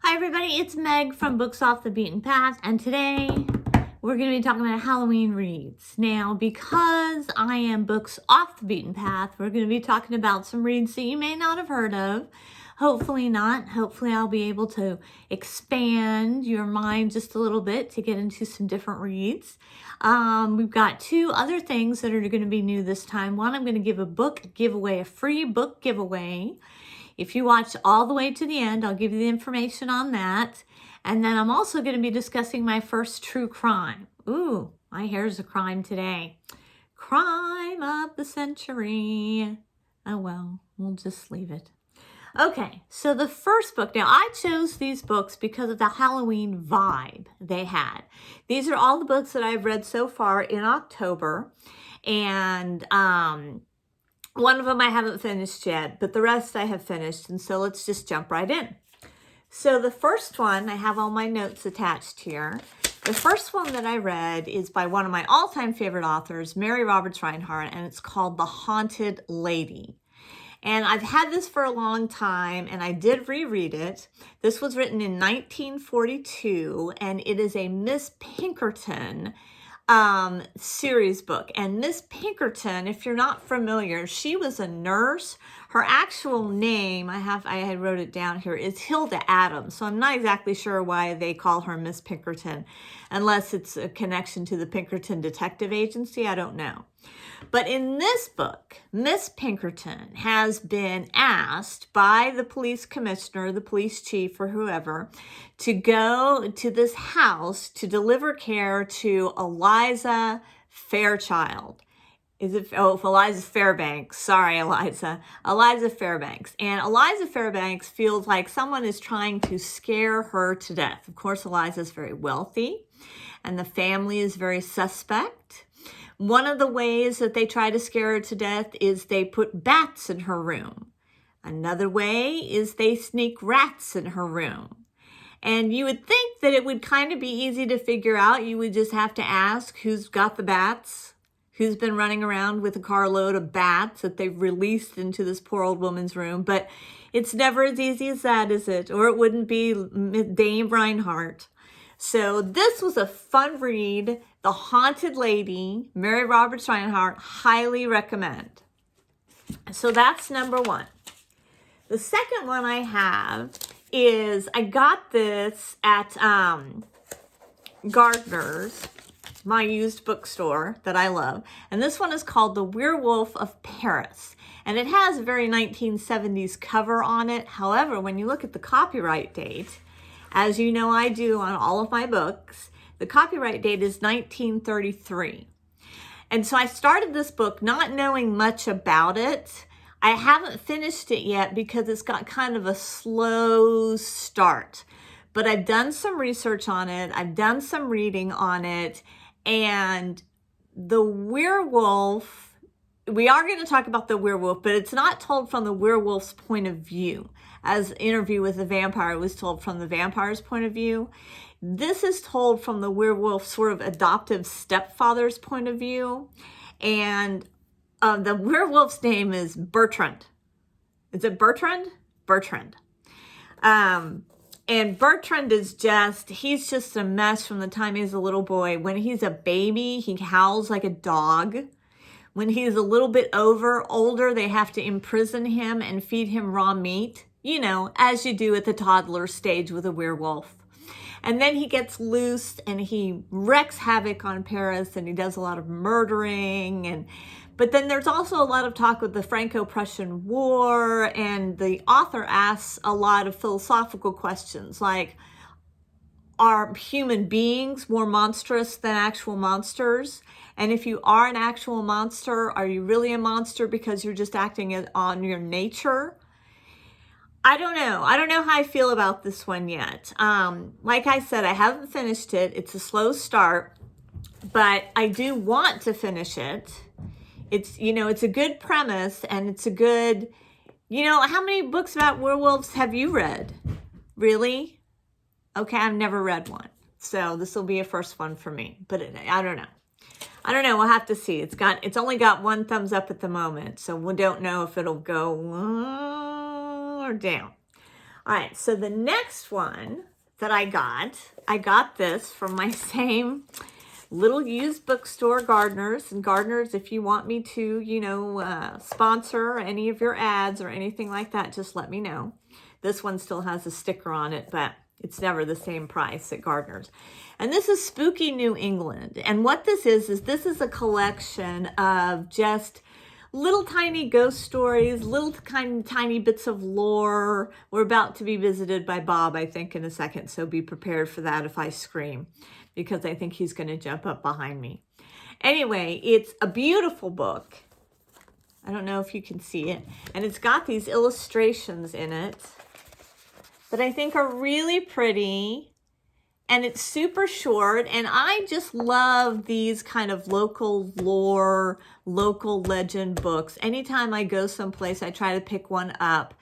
Hi everybody, it's Meg from Books Off the Beaten Path, and today we're going to be talking about Halloween reads. Now, because I am Books Off the Beaten Path, we're going to be talking about some reads that you may not have heard of. Hopefully not. Hopefully I'll be able to expand your mind just a little bit to get into some different reads. We've got two other things that are going to be new this time. One, I'm going to give a book giveaway, a free book giveaway. If you watch all the way to the end, I'll give you the information on that. And then I'm also going to be discussing my first true crime. Ooh, my hair's a crime today. Crime of the century. Oh well, we'll just leave it. Okay, so the first book. Now, I chose these books because of the Halloween vibe they had. These are all the books that I've read so far in October. And one of them I haven't finished yet, but the rest I have finished. And so let's just jump right in. So the first one, I have all my notes attached here. The first one that I read is by one of my all-time favorite authors, Mary Roberts Rinehart, and it's called The Haunted Lady. And I've had this for a long time, and I did reread it. This was written in 1942, and it is a Miss Pinkerton series book. And Miss Pinkerton, if you're not familiar, she was a nurse. Her actual name, I wrote it down here, is Hilda Adams. So I'm not exactly sure why they call her Miss Pinkerton, unless it's a connection to the Pinkerton Detective Agency. I don't know. But in this book, Miss Pinkerton has been asked by the police commissioner, the police chief, or whoever, to go to this house to deliver care to Eliza Fairchild. Eliza Fairbanks. Sorry, Eliza. Eliza Fairbanks. And Eliza Fairbanks feels like someone is trying to scare her to death. Of course, Eliza is very wealthy, and the family is very suspect. One of the ways that they try to scare her to death is they put bats in her room. Another way is they sneak rats in her room. And you would think that it would kind of be easy to figure out. You would just have to ask who's got the bats, who's been running around with a carload of bats that they've released into this poor old woman's room. But it's never as easy as that, is it? Or it wouldn't be Dame Rinehart. So this was a fun read. The Haunted Lady, Mary Roberts Rinehart, highly recommend. So that's number one. The second one I have is, I got this at Gardner's, my used bookstore that I love. And this one is called The Werewolf of Paris. And it has a very 1970s cover on it. However, when you look at the copyright date, as you know I do on all of my books, the copyright date is 1933. And so I started this book not knowing much about it. I haven't finished it yet because it's got kind of a slow start. But I've done some research on it. I've done some reading on it. And the werewolf, we are going to talk about the werewolf, but it's not told from the werewolf's point of view. As Interview with the Vampire was told from the vampire's point of view. This is told from the werewolf's sort of adoptive stepfather's point of view. And the werewolf's name is Bertrand. Is it Bertrand? Bertrand. And Bertrand is he's just a mess from the time he's a little boy. When he's a baby, he howls like a dog. When he's a little bit older, they have to imprison him and feed him raw meat. You know, as you do at the toddler stage with a werewolf. And then he gets loose and he wreaks havoc on Paris and he does a lot of murdering. But then there's also a lot of talk with the Franco-Prussian War, and the author asks a lot of philosophical questions like, are human beings more monstrous than actual monsters? And if you are an actual monster, are you really a monster because you're just acting on your nature? I don't know. I don't know how I feel about this one yet. Like I said, I haven't finished it. It's a slow start, but I do want to finish it. It's a good premise, and it's a good, how many books about werewolves have you read? Really? Okay, I've never read one. So this will be a first one for me, but I don't know. I don't know. We'll have to see. It's only got one thumbs up at the moment, so we don't know if it'll go or down. All right, so the next one that I got this from my same little used bookstore, Gardeners. And Gardeners, if you want me to, sponsor any of your ads or anything like that, just let me know. This one still has a sticker on it, but it's never the same price at Gardeners. And this is Spooky New England. And what this is this is a collection of just little tiny ghost stories, little tiny bits of lore. We're about to be visited by Bob, I think, in a second. So be prepared for that if I scream, because I think he's going to jump up behind me. Anyway, it's a beautiful book. I don't know if you can see it. And it's got these illustrations in it that I think are really pretty. And it's super short. And I just love these kind of local lore, local legend books. Anytime I go someplace, I try to pick one up.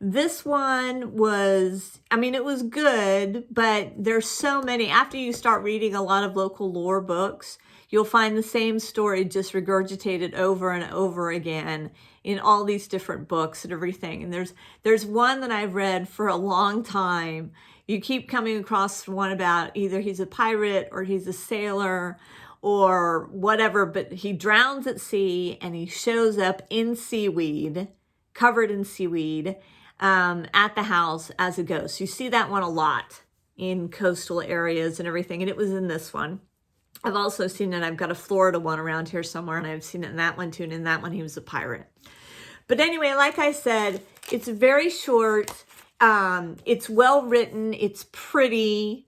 This one was, it was good, but there's so many. After you start reading a lot of local lore books, you'll find the same story just regurgitated over and over again in all these different books and everything. And there's one that I've read for a long time. You keep coming across one about either he's a pirate or he's a sailor or whatever, but he drowns at sea and he shows up in seaweed, covered in seaweed, at the house as a ghost. You see that one a lot in coastal areas and everything, and it was in this one. I've also seen it. I've got a Florida one around here somewhere, and I've seen it in that one too, and in that one he was a pirate. But anyway, like I said, it's very short. It's well written. It's pretty.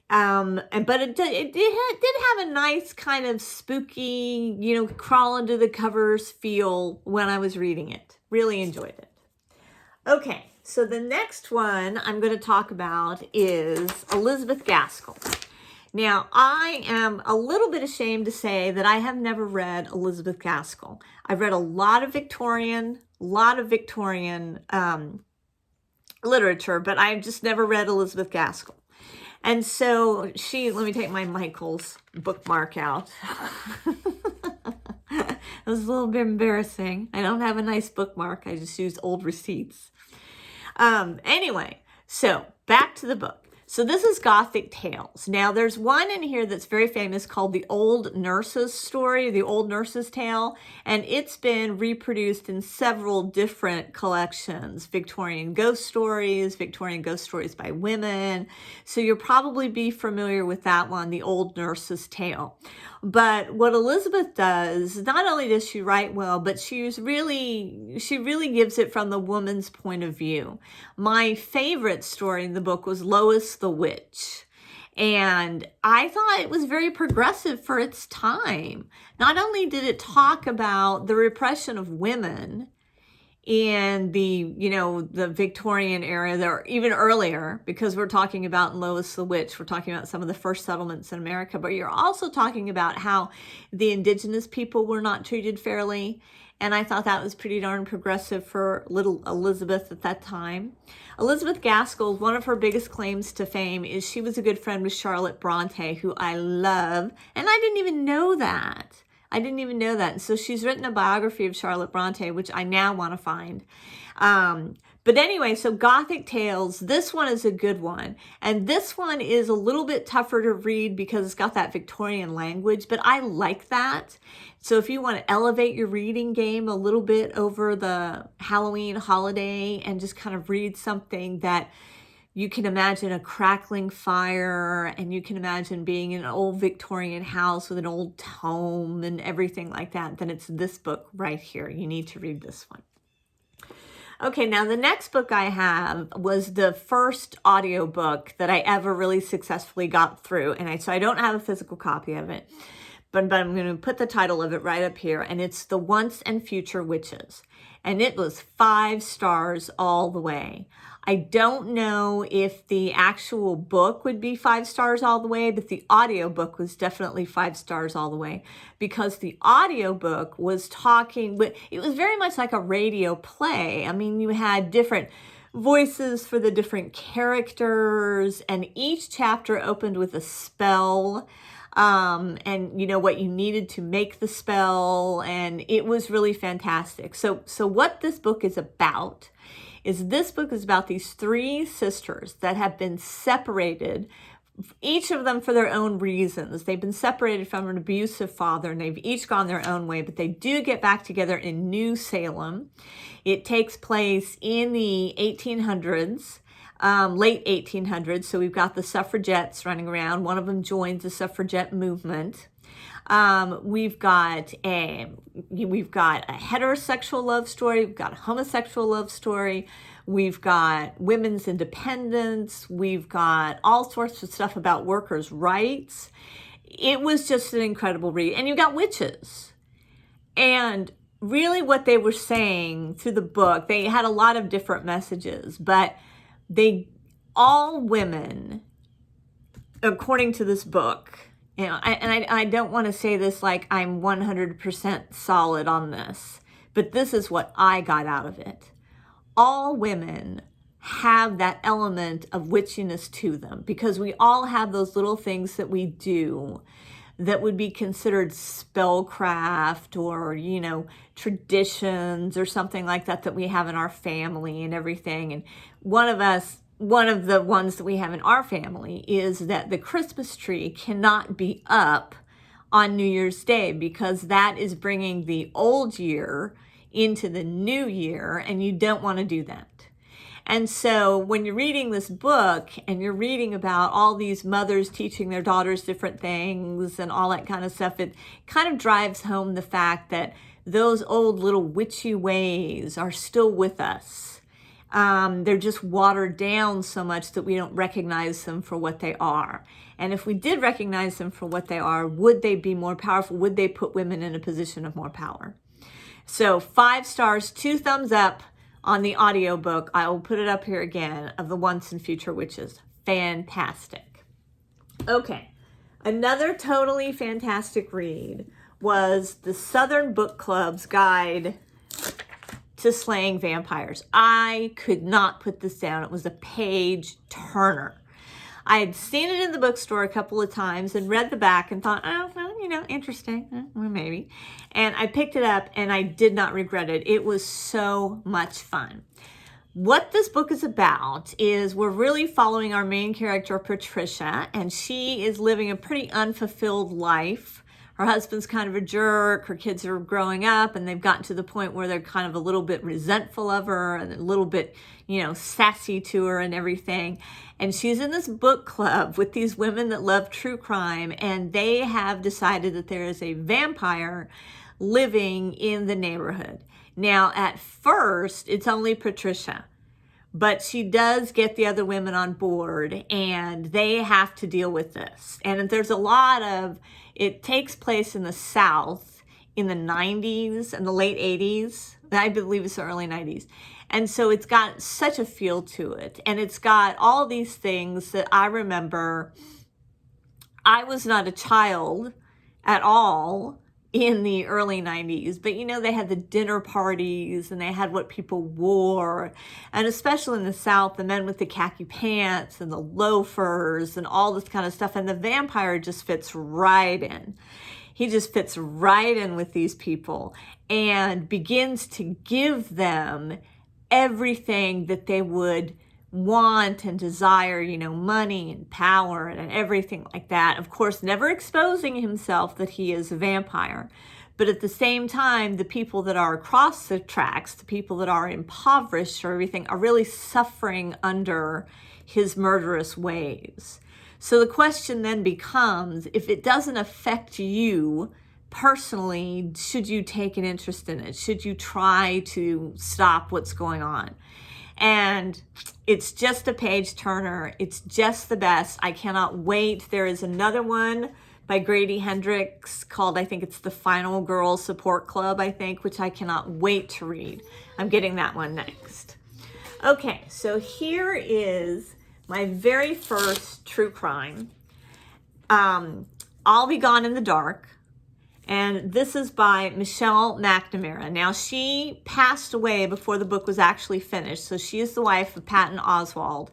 But it did have a nice kind of spooky, crawl under the covers feel when I was reading it. Really enjoyed it. Okay, so the next one I'm going to talk about is Elizabeth Gaskell. Now, I am a little bit ashamed to say that I have never read Elizabeth Gaskell. I've read a lot of Victorian literature, but I've just never read Elizabeth Gaskell. And so let me take my Michael's bookmark out. It was a little bit embarrassing. I don't have a nice bookmark. I just use old receipts. Anyway, so back to the book. So this is Gothic Tales. Now there's one in here that's very famous called The Old Nurse's Story, The Old Nurse's Tale, and it's been reproduced in several different collections. Victorian ghost stories by women. So you'll probably be familiar with that one, The Old Nurse's Tale. But what Elizabeth does, not only does she write well, but she really gives it from the woman's point of view. My favorite story in the book was Lois the Witch. And I thought it was very progressive for its time. Not only did it talk about the repression of women in the Victorian era, or even earlier, because we're talking about Lois the Witch, we're talking about some of the first settlements in America, but you're also talking about how the indigenous people were not treated fairly. And I thought that was pretty darn progressive for little Elizabeth at that time. Elizabeth Gaskell, one of her biggest claims to fame is she was a good friend with Charlotte Bronte, who I love. And I didn't even know that. And so she's written a biography of Charlotte Bronte, which I now want to find. But anyway, so Gothic Tales, this one is a good one. And this one is a little bit tougher to read because it's got that Victorian language, but I like that. So if you want to elevate your reading game a little bit over the Halloween holiday and just kind of read something that you can imagine a crackling fire, and you can imagine being in an old Victorian house with an old tome and everything like that, then it's this book right here. You need to read this one. Okay, now the next book I have was the first audiobook that I ever really successfully got through. So I don't have a physical copy of it, but I'm going to put the title of it right up here. And it's The Once and Future Witches. And it was 5 stars all the way. I don't know if the actual book would be 5 stars all the way, but the audiobook was definitely 5 stars all the way, because the audiobook was it was very much like a radio play. I mean, you had different voices for the different characters, and each chapter opened with a spell, and what you needed to make the spell, and it was really fantastic. So what this book is about is this book is about these three sisters that have been separated, each of them for their own reasons. They've been separated from an abusive father, and they've each gone their own way, but they do get back together in New Salem. It takes place in the 1800s. Late 1800s, so we've got the suffragettes running around. One of them joins the suffragette movement. We've got a heterosexual love story. We've got a homosexual love story. We've got women's independence. We've got all sorts of stuff about workers' rights. It was just an incredible read. And you've got witches. And really what they were saying through the book, they had a lot of different messages, but all women, according to this book, I don't want to say this like I'm 100% solid on this, but this is what I got out of it. All women have that element of witchiness to them, because we all have those little things that we do that would be considered spellcraft or, traditions or something like that that we have in our family and everything. And one of the ones that we have in our family is that the Christmas tree cannot be up on New Year's Day, because that is bringing the old year into the new year, and you don't want to do that. And so when you're reading this book and you're reading about all these mothers teaching their daughters different things and all that kind of stuff, it kind of drives home the fact that those old little witchy ways are still with us. They're just watered down so much that we don't recognize them for what they are. And if we did recognize them for what they are, would they be more powerful? Would they put women in a position of more power? So 5 stars, 2 thumbs up on the audiobook. I will put it up here again, of The Once and Future Witches. Fantastic. Okay, another totally fantastic read was the Southern Book Club's Guide to Slaying Vampires. I could not put this down. It was a page turner. I had seen it in the bookstore a couple of times and read the back and thought, oh, well, interesting, well, maybe. And I picked it up and I did not regret it. It was so much fun. What this book is about is we're really following our main character, Patricia, and she is living a pretty unfulfilled life. Her husband's kind of a jerk. Her kids are growing up and they've gotten to the point where they're kind of a little bit resentful of her and a little bit, sassy to her and everything. And she's in this book club with these women that love true crime, and they have decided that there is a vampire living in the neighborhood. Now, at first, it's only Patricia, but she does get the other women on board and they have to deal with this. And there's it takes place in the South in the 90s and the late 80s. I believe it's the early 90s. And so it's got such a feel to it. And it's got all these things that I remember. I was not a child at all in the early 90s, but they had the dinner parties and they had what people wore. And especially in the South, the men with the khaki pants and the loafers and all this kind of stuff. And the vampire just fits right in. He just fits right in with these people and begins to give them everything that they would want and desire, money and power and everything like that. Of course, never exposing himself that he is a vampire. But at the same time, the people that are across the tracks, the people that are impoverished or everything, are really suffering under his murderous ways. So the question then becomes, if it doesn't affect you personally, should you take an interest in it? Should you try to stop what's going on? And it's just a page turner. It's just the best. I cannot wait. There is another one by Grady Hendrix called, I think it's The Final Girl Support Club, which I cannot wait to read. I'm getting that one next. Okay, so here is my very first true crime. I'll Be Gone in the Dark. And this is by Michelle McNamara. Now, she passed away before the book was actually finished. So she is the wife of Patton Oswalt.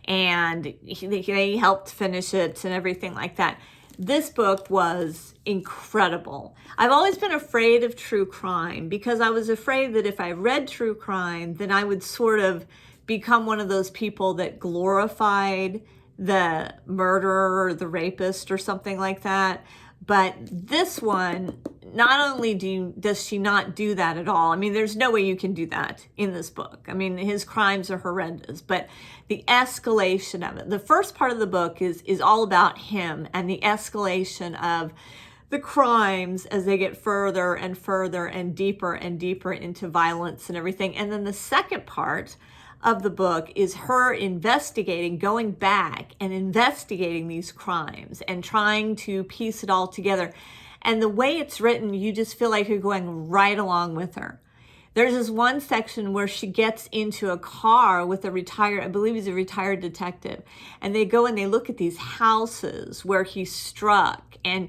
And they helped finish it and everything like that. This book was incredible. I've always been afraid of true crime because I was afraid that if I read true crime, then I would sort of become one of those people that glorified the murderer or the rapist or something like that. But this one, not only does she not do that at all. I mean, there's no way you can do that in this book. I mean, his crimes are horrendous, but the escalation of it. The first part of the book is all about him and the escalation of the crimes as they get further and further and deeper into violence and everything. And then the second part of the book is her investigating, going back and investigating these crimes and trying to piece it all together. And the way it's written, you just feel like you're going right along with her. There's this one section where she gets into a car with a retired, I believe he's a retired detective, and they go and they look at these houses where he struck, and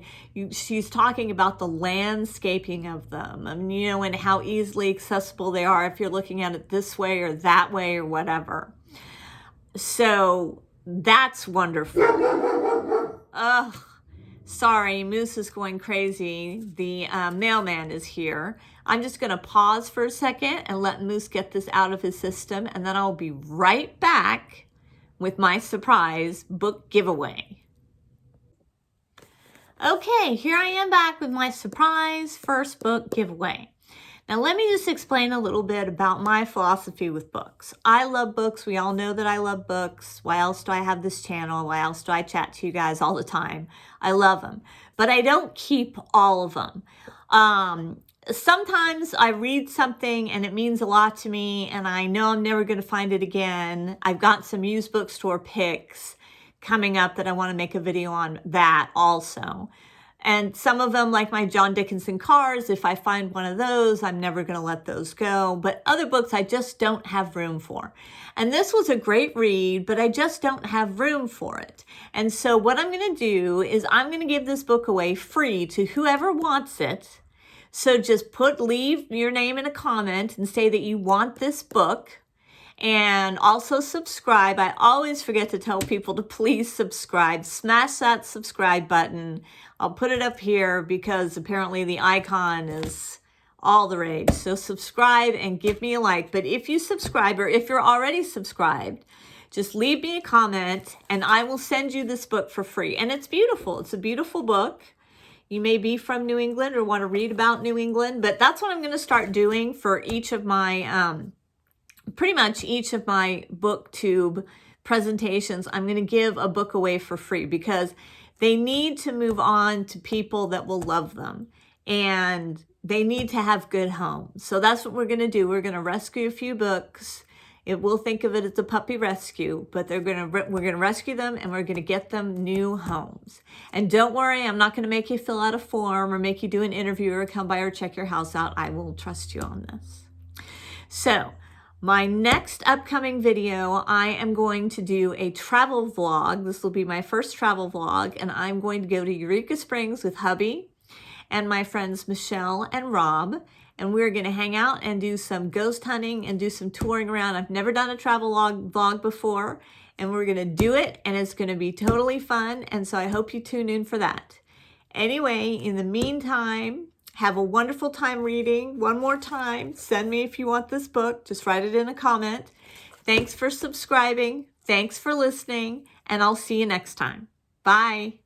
she's talking about the landscaping of them, and and how easily accessible they are if you're looking at it this way or that way or whatever. So that's wonderful. Ugh. Sorry, Moose is going crazy. The mailman is here. I'm just going to pause for a second and let Moose get this out of his system, and then I'll be right back with my surprise book giveaway. Okay, here I am back with my surprise first book giveaway. Now, let me just explain a little bit about my philosophy with books. I love books. We all know that I love books. Why else do I have this channel? Why else do I chat to you guys all the time? I love them, but I don't keep all of them. Sometimes I read something and it means a lot to me and I know I'm never going to find it again. I've got some used bookstore picks coming up that I want to make a video on that also. And some of them, like my John Dickinson cars, if I find one of those, I'm never going to let those go. But other books I just don't have room for. And this was a great read, but I just don't have room for it. And so what I'm going to do is I'm going to give this book away free to whoever wants it. So just leave your name in a comment and say that you want this book. And also subscribe. I always forget to tell people to please subscribe. Smash that subscribe button. I'll put it up here because apparently the icon is all the rage. So subscribe and give me a like. But if you subscribe, or if you're already subscribed, just leave me a comment and I will send you this book for free. And it's beautiful. It's a beautiful book. You may be from New England or want to read about New England, but that's what I'm going to start doing for each of my pretty much each of my booktube presentations. I'm going to give a book away for free because they need to move on to people that will love them and they need to have good homes. So that's what we're going to do. We're going to rescue a few books. We'll think of it as a puppy rescue, but we're going to rescue them and we're going to get them new homes. And don't worry, I'm not going to make you fill out a form or make you do an interview or come by or check your house out. I will trust you on this. So my next upcoming video, I am going to do a travel vlog. This will be my first travel vlog, and I'm going to go to Eureka Springs with hubby and my friends Michelle and Rob, and we're going to hang out and do some ghost hunting and do some touring around. I've never done a travel vlog before, and we're going to do it, and it's going to be totally fun, and so I hope you tune in for that. Anyway, in the meantime, have a wonderful time reading. One more time, send me if you want this book. Just write it in a comment. Thanks for subscribing. Thanks for listening. And I'll see you next time. Bye.